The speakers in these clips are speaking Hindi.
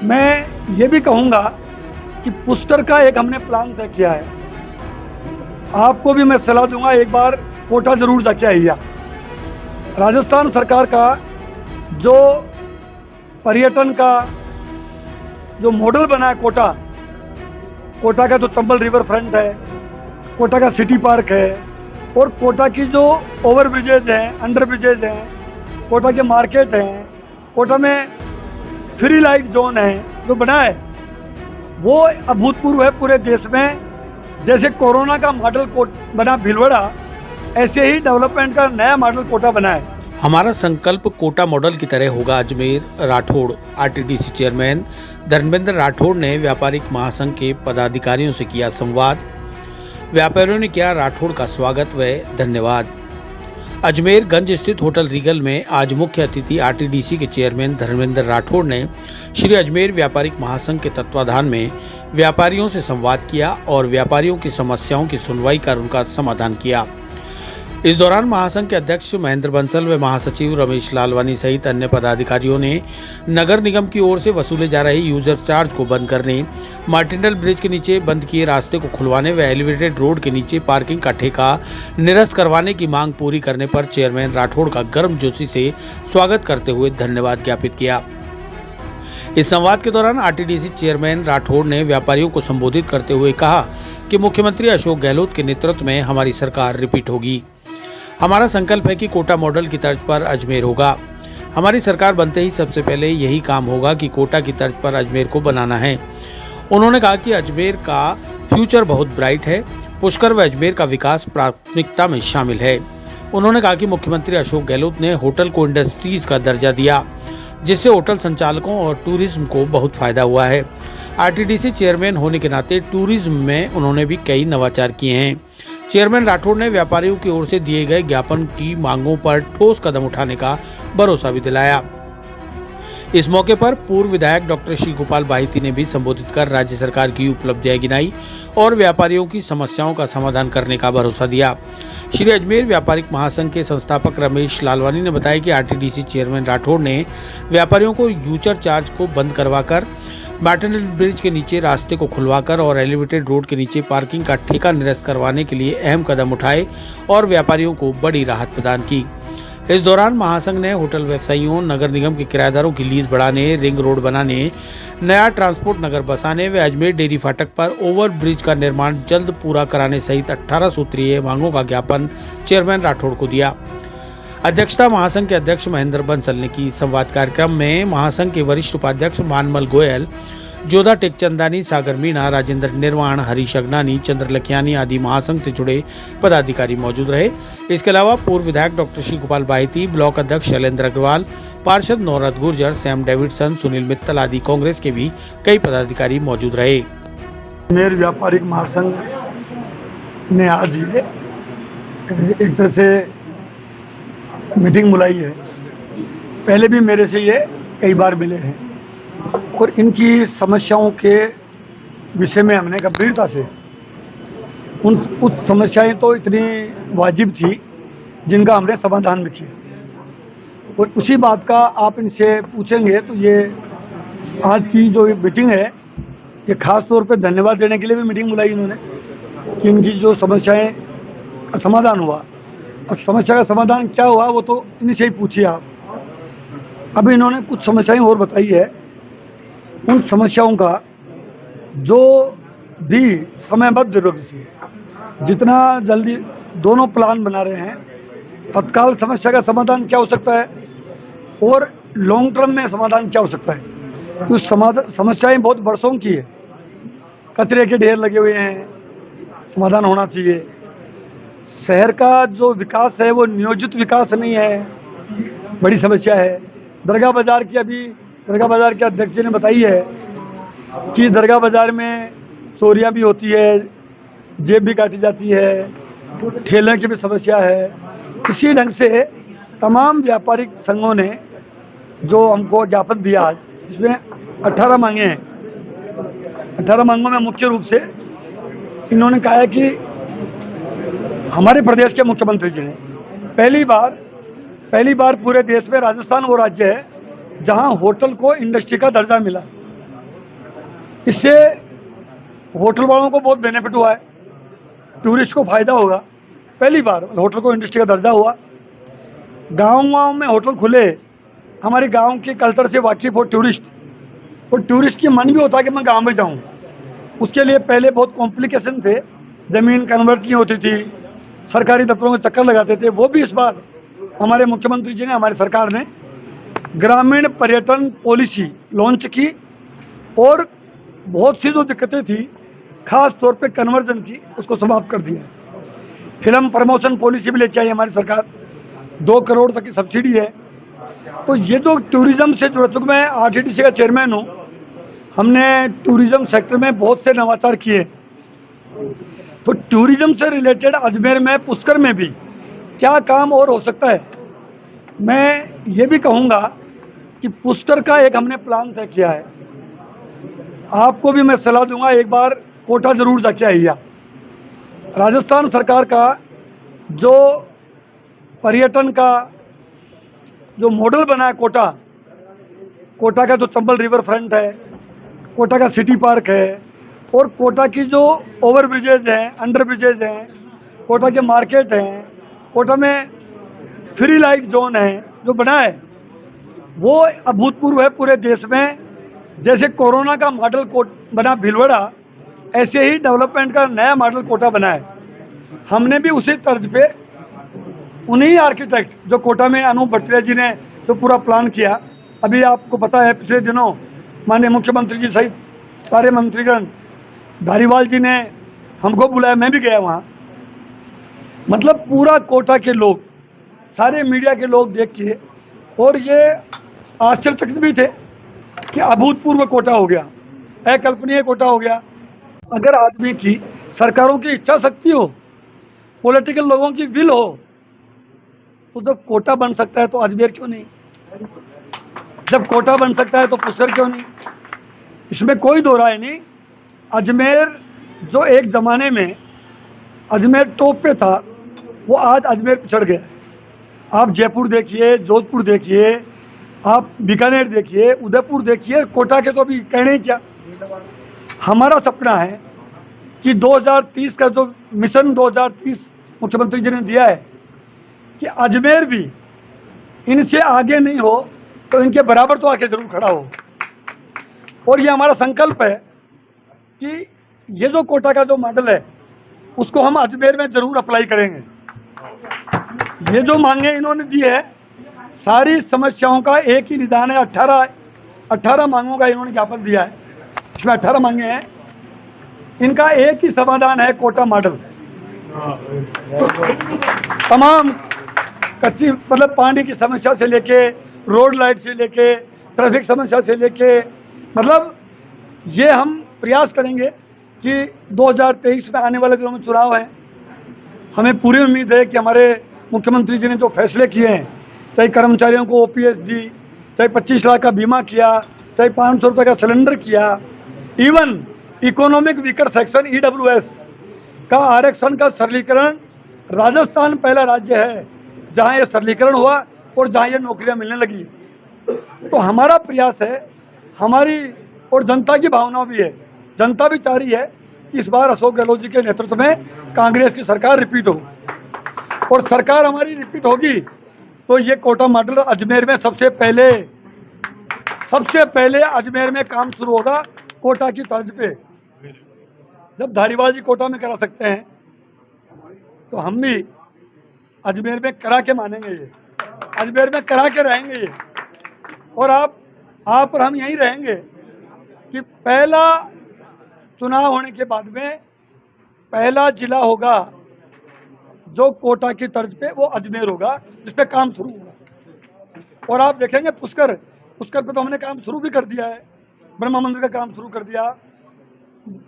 मैं ये भी कहूँगा कि पुष्कर का एक हमने प्लान तय किया है। आपको भी मैं सलाह दूंगा, एक बार कोटा जरूर जाके आइए। राजस्थान सरकार का जो पर्यटन का जो मॉडल बना है कोटा का जो चंबल रिवर फ्रंट है, कोटा का सिटी पार्क है, और कोटा की जो ओवर ब्रिजेज हैं, अंडर ब्रिजेज हैं, कोटा के मार्केट हैं, कोटा में फ्री लाइट जोन है जो बना है, वो अभूतपूर्व है पूरे देश में। जैसे कोरोना का मॉडल बना भीलवाड़ा, ऐसे ही डेवलपमेंट का नया मॉडल कोटा बना है। हमारा संकल्प कोटा मॉडल की तरह होगा। अजमेर राठौड़ आरटीडीसी चेयरमैन धर्मेंद्र राठौड़ ने व्यापारिक महासंघ के पदाधिकारियों से किया संवाद। व्यापारियों ने किया राठौड़ का स्वागत व धन्यवाद। अजमेरगंज स्थित होटल रीगल में आज मुख्य अतिथि आरटीडीसी के चेयरमैन धर्मेंद्र राठौड़ ने श्री अजमेर व्यापारिक महासंघ के तत्वाधान में व्यापारियों से संवाद किया और व्यापारियों की समस्याओं की सुनवाई कर उनका समाधान किया। इस दौरान महासंघ के अध्यक्ष महेंद्र बंसल व महासचिव रमेश लालवानी सहित अन्य पदाधिकारियों ने नगर निगम की ओर से वसूले जा रहे यूजर चार्ज को बंद करने, मार्टिनल ब्रिज के नीचे बंद किए रास्ते को खुलवाने व एलिवेटेड रोड के नीचे पार्किंग का ठेका निरस्त करवाने की मांग पूरी करने पर चेयरमैन राठौड़ का गर्मजोशी से स्वागत करते हुए धन्यवाद ज्ञापित किया। इस संवाद के दौरान आरटीडीसी चेयरमैन राठौड़ ने व्यापारियों को संबोधित करते हुए कहा कि मुख्यमंत्री अशोक गहलोत के नेतृत्व में हमारी सरकार रिपीट होगी। हमारा संकल्प है कि कोटा मॉडल की तर्ज पर अजमेर होगा। हमारी सरकार बनते ही सबसे पहले यही काम होगा कि कोटा की तर्ज पर अजमेर को बनाना है। उन्होंने कहा कि अजमेर का फ्यूचर बहुत ब्राइट है। पुष्कर व अजमेर का विकास प्राथमिकता में शामिल है। उन्होंने कहा कि मुख्यमंत्री अशोक गहलोत ने होटल को इंडस्ट्रीज का दर्जा दिया, जिससे होटल संचालकों और टूरिज्म को बहुत फायदा हुआ है। आरटीडीसी चेयरमैन होने के नाते टूरिज्म में उन्होंने भी कई नवाचार किए हैं। चेयरमैन राठौड़ ने व्यापारियों की ओर से दिए गए ज्ञापन की मांगों पर ठोस कदम उठाने का भरोसा भी दिलाया। इस मौके पर पूर्व विधायक डॉक्टर श्री गोपाल बाहिती ने भी संबोधित कर राज्य सरकार की उपलब्धियां गिनाई और व्यापारियों की समस्याओं का समाधान करने का भरोसा दिया। श्री अजमेर व्यापारिक महासंघ के संस्थापक रमेश लालवानी ने बताया कि आरटीडीसी चेयरमैन राठौड़ ने व्यापारियों को यूजर चार्ज को बंद करवाकर, मार्टिनल ब्रिज के नीचे रास्ते को खुलवाकर और एलिवेटेड रोड के नीचे पार्किंग का ठेका निरस्त करवाने के लिए अहम कदम उठाए और व्यापारियों को बड़ी राहत प्रदान की। इस दौरान महासंघ ने होटल व्यवसायियों, नगर निगम के किराएदारों की लीज बढ़ाने, रिंग रोड बनाने, नया ट्रांसपोर्ट नगर बसाने व अजमेर डेयरी फाटक पर ओवर ब्रिज का निर्माण जल्द पूरा कराने सहित 18 सूत्रीय मांगों का ज्ञापन चेयरमैन राठौड़ को दिया। अध्यक्षता महासंघ के अध्यक्ष महेंद्र बंसल ने की। संवाद कार्यक्रम में महासंघ के वरिष्ठ उपाध्यक्ष मानमल गोयल, जोधा टेकचंदानी, सागर मीणा, राजेंद्र निर्वाण, हरीश अगनानी, चंद्र लखियानी आदि महासंघ से जुड़े पदाधिकारी मौजूद रहे। इसके अलावा पूर्व विधायक डॉक्टर श्री गोपाल बाहिती, ब्लॉक अध्यक्ष शैलेंद्र अग्रवाल, पार्षद नौरत गुर्जर, सैम डेविडसन, सुनील मित्तल आदि कांग्रेस के भी कई पदाधिकारी मौजूद रहे। मेरे व्यापारिक महासंघ ने आज ये एक तरह से मीटिंग बुलाई है। पहले भी मेरे से ये कई बार मिले हैं और इनकी समस्याओं के विषय में हमने गंभीरता से कुछ समस्याएं तो इतनी वाजिब थी जिनका हमने समाधान भी किया, और उसी बात का आप इनसे पूछेंगे तो ये आज की जो मीटिंग है ये खास तौर पे धन्यवाद देने के लिए भी मीटिंग बुलाई इन्होंने कि इनकी जो समस्याएं का समाधान हुआ। और समस्या का समाधान क्या हुआ वो तो इनसे ही पूछिए आप। अभी इन्होंने कुछ समस्याएं और बताई है। उन समस्याओं का जो भी समयबद्ध रूप से जितना जल्दी दोनों प्लान बना रहे हैं, तत्काल समस्या का समाधान क्या हो सकता है और लॉन्ग टर्म में समाधान क्या हो सकता है। कुछ समस्याएं बहुत बरसों की है, कचरे के ढेर लगे हुए हैं, समाधान होना चाहिए। शहर का जो विकास है वो नियोजित विकास नहीं है, बड़ी समस्या है। दरगाह बाज़ार की, अभी दरगाह बाज़ार के अध्यक्ष जी ने बताई है कि दरगाह बाज़ार में चोरियां भी होती है, जेब भी काटी जाती है, ठेले की भी समस्या है। इसी ढंग से तमाम व्यापारिक संघों ने जो हमको ज्ञापन दिया आज, इसमें 18 मांगे हैं। 18 मांगों में मुख्य रूप से इन्होंने कहा है कि हमारे प्रदेश के मुख्यमंत्री जी ने पहली बार पूरे देश में राजस्थान वो राज्य है जहां होटल को इंडस्ट्री का दर्जा मिला। इससे होटल वालों को बहुत बेनिफिट हुआ है, टूरिस्ट को फायदा होगा। पहली बार होटल को इंडस्ट्री का दर्जा हुआ। गाँव में होटल खुले, हमारे गांव के कल्चर से वाकिफ हो टूरिस्ट, और टूरिस्ट की मन भी होता है कि मैं गांव में जाऊं। उसके लिए पहले बहुत कॉम्प्लिकेशन थे, ज़मीन कन्वर्ट नहीं होती थी, सरकारी दफ्तरों में चक्कर लगाते थे। वो भी इस बार हमारे मुख्यमंत्री जी ने, हमारी सरकार ने ग्रामीण पर्यटन पॉलिसी लॉन्च की, और बहुत सी जो दिक्कतें थी खास तौर पे कन्वर्जन की, उसको समाप्त कर दिया। फिल्म प्रमोशन पॉलिसी भी लेके आई हमारी सरकार, 2 करोड़ तक की सब्सिडी है। तो ये जो टूरिज्म से जुड़ा, चूँकि मैं आरटीडीसी का चेयरमैन हूँ, हमने टूरिज्म सेक्टर में बहुत से नवाचार किए। तो टूरिज्म से रिलेटेड अजमेर में, पुष्कर में भी क्या काम और हो सकता है, मैं ये भी कहूँगा कि पुष्कर का एक हमने प्लान तय किया है। आपको भी मैं सलाह दूंगा, एक बार कोटा जरूर जाके आइए। राजस्थान सरकार का जो पर्यटन का जो मॉडल बना है, कोटा का जो चंबल रिवर फ्रंट है, कोटा का सिटी पार्क है, और कोटा की जो ओवर ब्रिजेज हैं, अंडर ब्रिजेज हैं, कोटा के मार्केट हैं, कोटा में फ्री लाइट जोन है जो बना है, वो अभूतपूर्व है पूरे देश में। जैसे कोरोना का मॉडल बना भीलवाड़ा, ऐसे ही डेवलपमेंट का नया मॉडल कोटा बना है। हमने भी उसी तर्ज पे उन्हीं आर्किटेक्ट जो कोटा में अनूप भट्टराय जी ने जो पूरा प्लान किया, अभी आपको पता है पिछले दिनों माननीय मुख्यमंत्री जी सहित सारे मंत्रीगण, धारीवाल जी ने हमको बुलाया, मैं भी गया वहाँ। मतलब पूरा कोटा के लोग, सारे मीडिया के लोग देख के, और ये आश्चर्यचकित भी थे कि अभूतपूर्व कोटा हो गया, अकल्पनीय कोटा हो गया। अगर आदमी की, सरकारों की इच्छा शक्ति हो, पॉलिटिकल लोगों की विल हो, तो जब कोटा बन सकता है तो अजमेर क्यों नहीं? जब कोटा बन सकता है तो पुष्कर क्यों नहीं? इसमें कोई दो राय नहीं। अजमेर जो एक ज़माने में अजमेर टॉप पे था, वो आज अजमेर पिछड़ गया है। आप जयपुर देखिए, जोधपुर देखिए, आप बीकानेर देखिए, उदयपुर देखिए, कोटा के तो अभी कहने ही क्या। हमारा सपना है कि 2030 का जो मिशन 2030 मुख्यमंत्री जी ने दिया है कि अजमेर भी इनसे आगे नहीं हो तो इनके बराबर तो आके जरूर खड़ा हो। और ये हमारा संकल्प है कि ये जो कोटा का जो मॉडल है, उसको हम अजमेर में जरूर अप्लाई करेंगे। ये जो मांगे इन्होंने दी है, सारी समस्याओं का एक ही निदान है। 18 मांगों का इन्होंने ज्ञापन दिया है, इसमें 18 मांगे हैं, इनका एक ही समाधान है, कोटा मॉडल। तो तमाम कच्ची, मतलब पानी की समस्या से लेके, रोड लाइट से लेके, ट्रैफिक समस्या से लेके, मतलब ये हम प्रयास करेंगे कि 2023 में आने वाले दिनों में चुनाव हैं। हमें पूरी उम्मीद है कि हमारे मुख्यमंत्री जी ने जो फैसले किए हैं, चाहे कर्मचारियों को ओपीएस दी, चाहे 25 लाख का बीमा किया, चाहे 500 रुपये का सिलेंडर किया, even economic weaker section EWS का आरक्षण का सरलीकरण, राजस्थान पहला राज्य है जहां ये सरलीकरण हुआ और जहां ये नौकरियां मिलने लगी। तो हमारा प्रयास है, हमारी और जनता की भावना भी है, जनता भी चाह रही है कि इस बार अशोक गहलोत जी के नेतृत्व में कांग्रेस की सरकार रिपीट हो, और सरकार हमारी रिपीट होगी तो ये कोटा मॉडल अजमेर में सबसे पहले अजमेर में काम शुरू होगा, कोटा की तर्ज पे। जब धारीवाल जी कोटा में करा सकते हैं तो हम भी अजमेर में करा के मानेंगे, ये अजमेर में करा के रहेंगे ये। और आप और हम यहीं रहेंगे कि पहला चुनाव होने के बाद में पहला जिला होगा जो कोटा की तर्ज पे, वो अजमेर होगा, जिस पे काम शुरू होगा। और आप देखेंगे पुष्कर पे तो हमने काम शुरू भी कर दिया है, ब्रह्मा मंदिर का काम शुरू कर दिया,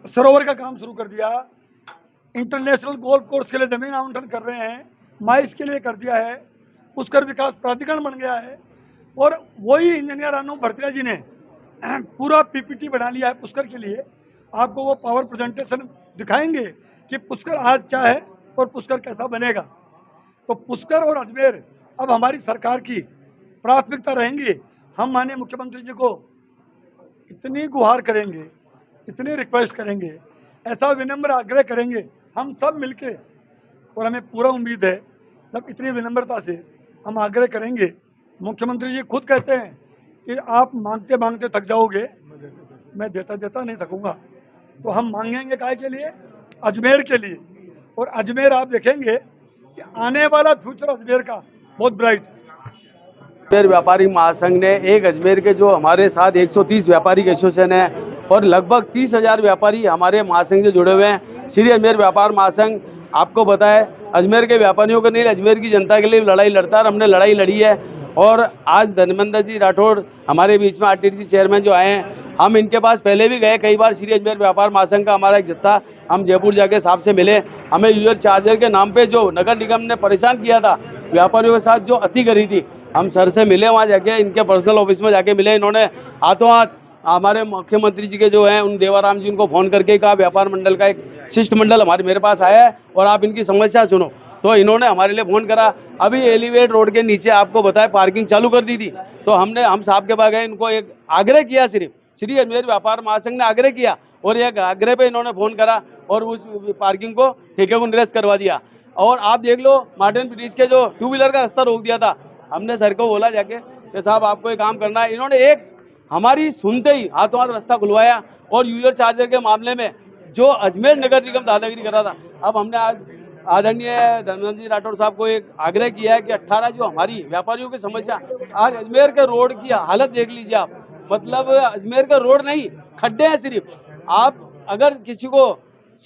सरोवर का काम शुरू कर दिया, इंटरनेशनल गोल्फ कोर्स के लिए जमीन आवंटन कर रहे हैं, माइस के लिए कर दिया है, पुष्कर विकास प्राधिकरण बन गया है, और वही इंजीनियर अनूप भट्टराय जी ने पूरा पीपीटी बना लिया है पुष्कर के लिए। आपको वो पावर प्रेजेंटेशन दिखाएंगे कि पुष्कर आज क्या है और पुष्कर कैसा बनेगा। तो पुष्कर और अजमेर अब हमारी सरकार की प्राथमिकता रहेंगी। हम माननीय मुख्यमंत्री जी को इतनी गुहार करेंगे, इतनी रिक्वेस्ट करेंगे, ऐसा विनम्र आग्रह करेंगे हम सब मिलके, और हमें पूरा उम्मीद है जब इतनी विनम्रता से हम आग्रह करेंगे। मुख्यमंत्री जी खुद कहते हैं कि आप मांगते मांगते थक जाओगे, मैं देता देता नहीं थकूंगा। तो हम मांगेंगे काहे के लिए? अजमेर के लिए। और अजमेर आप देखेंगे कि आने वाला फ्यूचर अजमेर का बहुत ब्राइट है। अजमेर व्यापारी महासंघ ने एक अजमेर के जो हमारे साथ 130 व्यापारी एसोसिएशन है और लगभग 30,000 व्यापारी हमारे महासंघ से जुड़े हुए हैं। श्री अजमेर व्यापार महासंघ आपको बताए अजमेर के व्यापारियों के नहीं, अजमेर की जनता के लिए लड़ाई लड़ता है। हमने लड़ाई लड़ी है और आज धर्मेंद्र जी राठौड़ हमारे बीच में आरटीडीसी चेयरमैन जो आए हैं, हम इनके पास पहले भी गए कई बार। श्री अजमेर व्यापार महासंघ का हमारा एक जत्था, हम जयपुर जाके साहब से मिले। हमें यूजर चार्जर के नाम पे जो नगर निगम ने परेशान किया था व्यापारियों के साथ, जो अति करी थी, हम सर से मिले, वहाँ जाके इनके पर्सनल ऑफिस में जाके मिले। इन्होंने हाथों हाथ हमारे मुख्यमंत्री जी के जो हैं उन देवाराम जी उनको फ़ोन करके कहा व्यापार मंडल का एक शिष्टमंडल मेरे पास आया है और आप इनकी समस्या सुनो। तो इन्होंने हमारे लिए फ़ोन करा। अभी एलिवेट रोड के नीचे आपको बताया पार्किंग चालू कर दी थी। तो हम साहब के पास गए, इनको एक आग्रह किया, सिर्फ श्री अजमेर व्यापार महासंघ ने आग्रह किया और एक आग्रह पे इन्होंने फ़ोन करा और उस पार्किंग को ठेके को निरस्त करवा दिया। और आप देख लो मार्टिन ब्रिज के जो 2 व्हीलर का रास्ता रोक दिया था, हमने सर को बोला जाके कि साहब आपको ये काम करना है। इन्होंने एक हमारी सुनते ही हाथों हाथ रास्ता खुलवाया। और यूजर चार्जर के मामले में जो अजमेर नगर निगम दादागिरी कर रहा था, अब हमने आज आदरणीय धर्मेंद्र जी राठौड़ साहब को एक आग्रह किया है कि 18 जो हमारी व्यापारियों की समस्या, आज अजमेर के रोड की हालत देख लीजिए आप, मतलब अजमेर का रोड नहीं, खड्डे हैं सिर्फ। आप अगर किसी को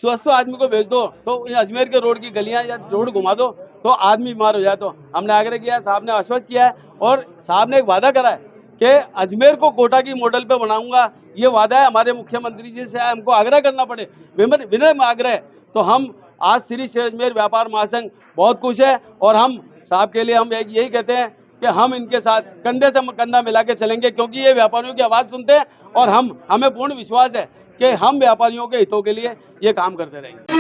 स्वस्थ आदमी को भेज दो तो अजमेर के रोड की गलियां या रोड घुमा दो तो आदमी बीमार हो जाए। तो हमने आग्रह किया है, साहब ने आश्वस्त किया है और साहब ने एक वादा करा है कि अजमेर को कोटा की मॉडल पे बनाऊंगा। ये वादा है हमारे मुख्यमंत्री जी से, हमको आग्रह करना पड़े, विनम्र आग्रह। तो हम आज श्री अजमेर व्यापार महासंघ बहुत खुश है और हम साहब के लिए हम यही कहते हैं कि हम इनके साथ कंधे से कंधा मिला के चलेंगे, क्योंकि ये व्यापारियों की आवाज़ सुनते हैं और हमें पूर्ण विश्वास है कि हम व्यापारियों के हितों के लिए ये काम करते रहेंगे।